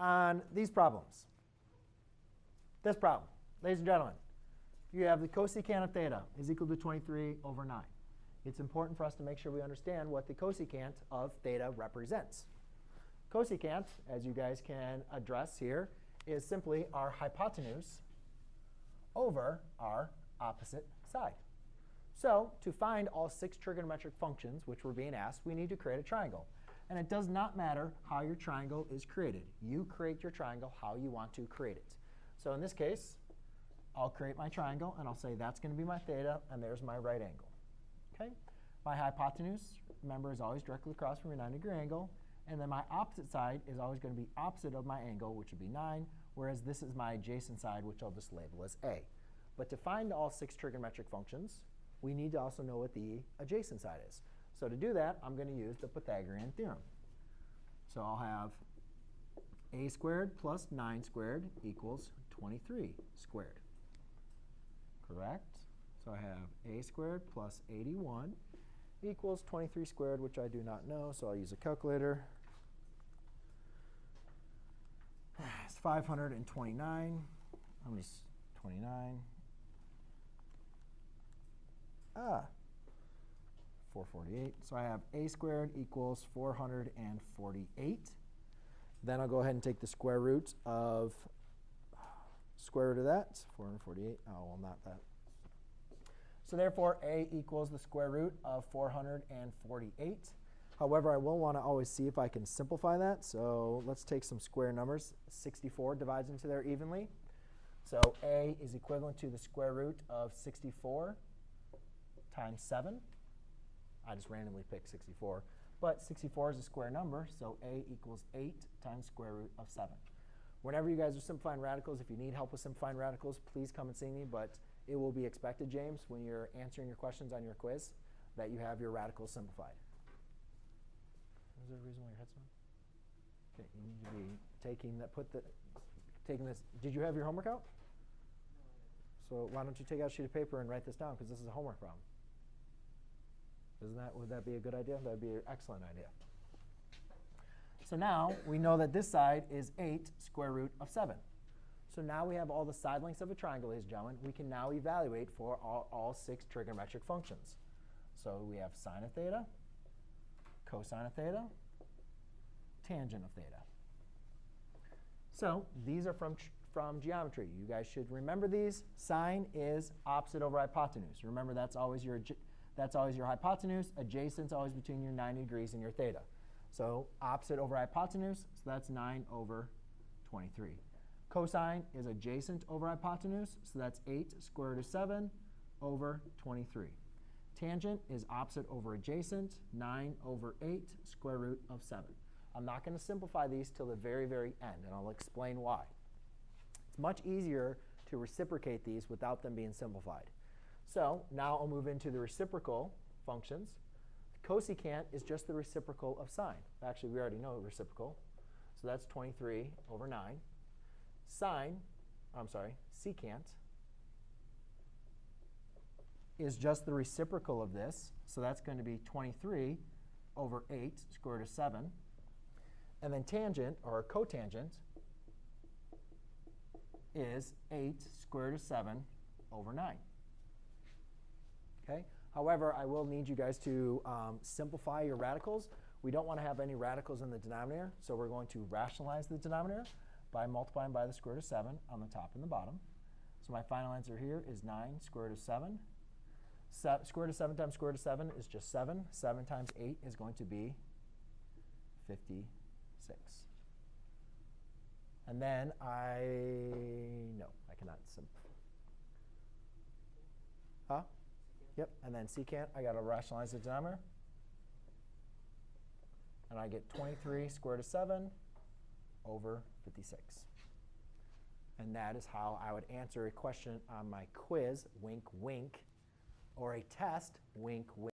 on these problems. This problem, ladies and gentlemen, you have the cosecant of theta is equal to 23 over 9. It's important for us to make sure we understand what the cosecant of theta represents. Cosecant, as you guys can address here, is simply our hypotenuse over our opposite side. So to find all 6 trigonometric functions, which we're being asked, we need to create a triangle. And it does not matter how your triangle is created. You create your triangle how you want to create it. So in this case, I'll create my triangle, and I'll say that's going to be my theta, and there's my right angle. Okay? My hypotenuse, remember, is always directly across from your 90-degree angle. And then my opposite side is always going to be opposite of my angle, which would be 9, whereas this is my adjacent side, which I'll just label as A. But to find all 6 trigonometric functions, we need to also know what the adjacent side is. So to do that, I'm going to use the Pythagorean theorem. So I'll have a squared plus 9 squared equals 23 squared. Correct? So I have a squared plus 81 equals 23 squared, which I do not know, so I'll use a calculator. It's 529. How many? 29. 448. So I have a squared equals 448. Then I'll go ahead and take the square root of that, 448. Oh, well, not that. So therefore, a equals the square root of 448. However, I will want to always see if I can simplify that. So let's take some square numbers. 64 divides into there evenly. So a is equivalent to the square root of 64 times 7. I just randomly picked 64. But 64 is a square number, so a equals 8 times square root of 7. Whenever you guys are simplifying radicals, if you need help with simplifying radicals, please come and see me. But it will be expected, James, when you're answering your questions on your quiz, that you have your radicals simplified. Is there a reason why your head's on? Okay, you need to be taking this. Did you have your homework out? So why don't you take out a sheet of paper and write this down, because this is a homework problem. Would that be a good idea? That would be an excellent idea. So now we know that this side is 8 square root of 7. So now we have all the side lengths of a triangle, ladies and gentlemen. We can now evaluate for all 6 trigonometric functions. So we have sine of theta, cosine of theta, tangent of theta. So these are from geometry. You guys should remember these. Sine is opposite over hypotenuse. Remember, that's always your hypotenuse. Adjacent is always between your 90 degrees and your theta. So opposite over hypotenuse, so that's 9 over 23. Cosine is adjacent over hypotenuse, so that's 8 square root of 7 over 23. Tangent is opposite over adjacent, 9 over 8 square root of 7. I'm not going to simplify these till the very, very end, and I'll explain why. It's much easier to reciprocate these without them being simplified. So now I'll move into the reciprocal functions. Cosecant is just the reciprocal of sine. Actually, we already know reciprocal. So that's 23 over 9. Secant is just the reciprocal of this. So that's going to be 23 over 8 square root of 7. And then tangent, or cotangent, is 8 square root of 7 over 9. Okay? However, I will need you guys to simplify your radicals. We don't want to have any radicals in the denominator, so we're going to rationalize the denominator by multiplying by the square root of 7 on the top and the bottom. So my final answer here is 9 square root of 7. Square root of 7 times square root of 7 is just 7. 7 times 8 is going to be 56. And then I cannot simplify. Huh? Yep, and then secant, I got to rationalize the denominator. And I get 23 square root of 7 over 56. And that is how I would answer a question on my quiz, wink, wink, or a test, wink, wink.